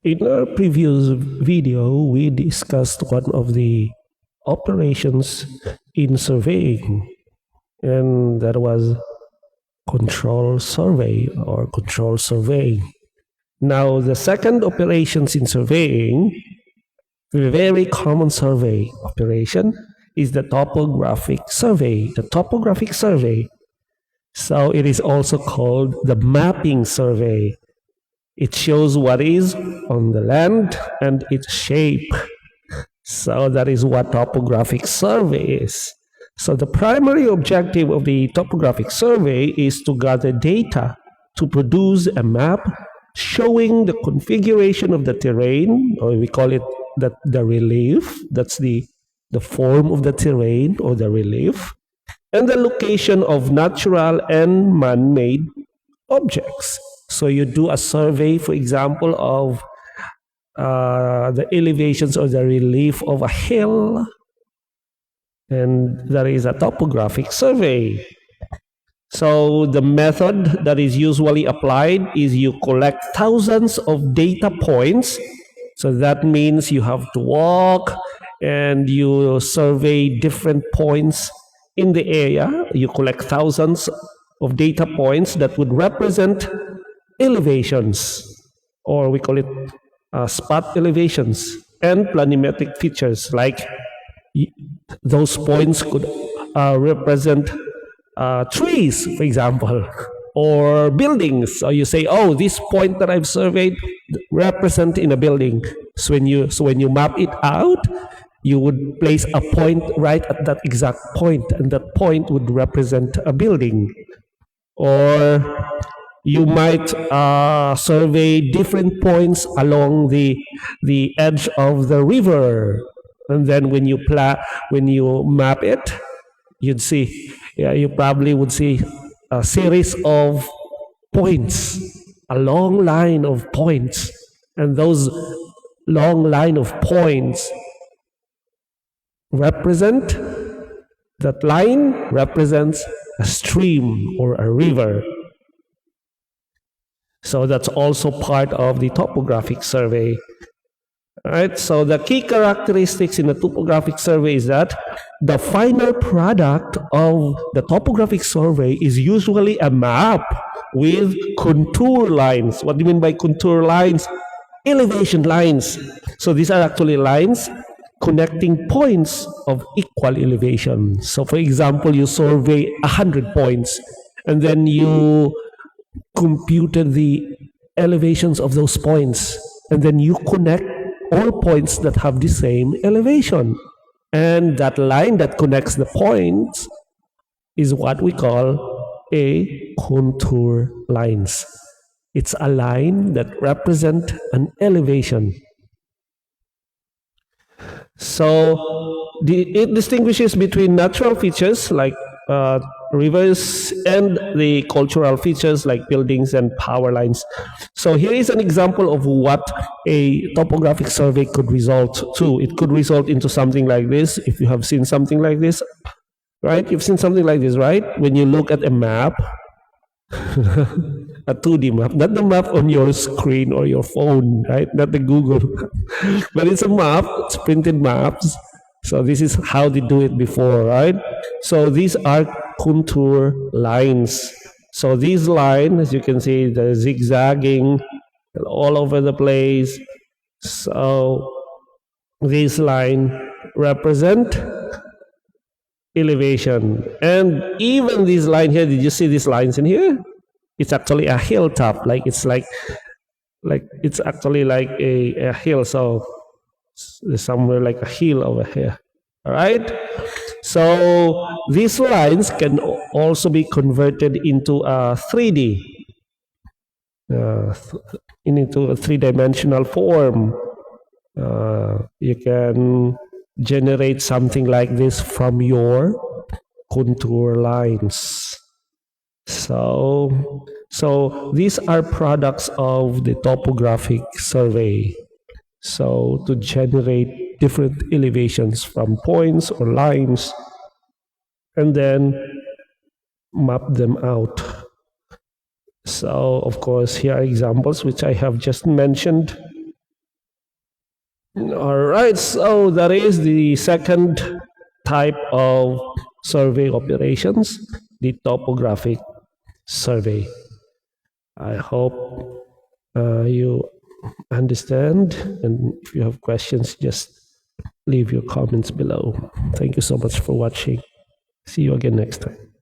In our previous video, we discussed one of the operations in surveying, and that was control survey or control surveying. Now, the second operations in surveying, a very common survey operation, is the topographic survey. The topographic survey. So it is also called the mapping survey. It shows what is on the land and its shape. So that is what topographic survey is. So the primary objective of the topographic survey is to gather data to produce a map showing the configuration of the terrain, or we call it the relief. That's the form of the terrain or the relief, and the location of natural and man-made objects. So you do a survey, for example, of the elevations or the relief of a hill, and that is a topographic survey. So the method that is usually applied is you collect thousands of data points. So that means you have to walk and you survey different points in the area. You collect thousands of data points that would represent elevations, or we call it spot elevations, and planimetric features, like those points could represent trees, for example, or buildings. So you say, oh, this point that I've surveyed represent in a building. So when you map it out, you would place a point right at that exact point, and that point would represent a building. Or you might survey different points along the edge of the river, and then when you map it, you'd see, you probably would see a series of points, a long line of points, and those long line of points represents a stream or a river. So that's also part of the topographic survey. All right, so the key characteristics in the topographic survey is that the final product of the topographic survey is usually a map with contour lines. What do you mean by contour lines? Elevation lines. So these are actually lines connecting points of equal elevation. So for example, you survey 100 points, and then you computed the elevations of those points, and then you connect all points that have the same elevation, and that line that connects the points is what we call a contour lines. It's a line that represents an elevation. So it distinguishes between natural features like rivers and the cultural features like buildings and power lines. So here is an example of what a topographic survey could result to. It could result into something like this. If you have seen something like this, right? You've seen something like this, right? When you look at a map, a 2D map, not the map on your screen or your phone, right? Not the Google, but it's a map, it's printed maps. So this is how they do it before, right? So these are contour lines. So these lines, as you can see, they're zigzagging all over the place. So this line represent elevation. And even this line here, did you see these lines in here? It's actually a hilltop, it's actually like a hill. So there's somewhere like a hill over here. All right. So these lines can also be converted into a 3D, into a three-dimensional form. You can generate something like this from your contour lines. So these are products of the topographic survey. So to generate different elevations from points or lines, and then map them out. So of course, here are examples which I have just mentioned. All right, so that is the second type of survey operations, the topographic survey. I hope you understand, and if you have questions, just leave your comments below. Thank you so much for watching. See you again next time.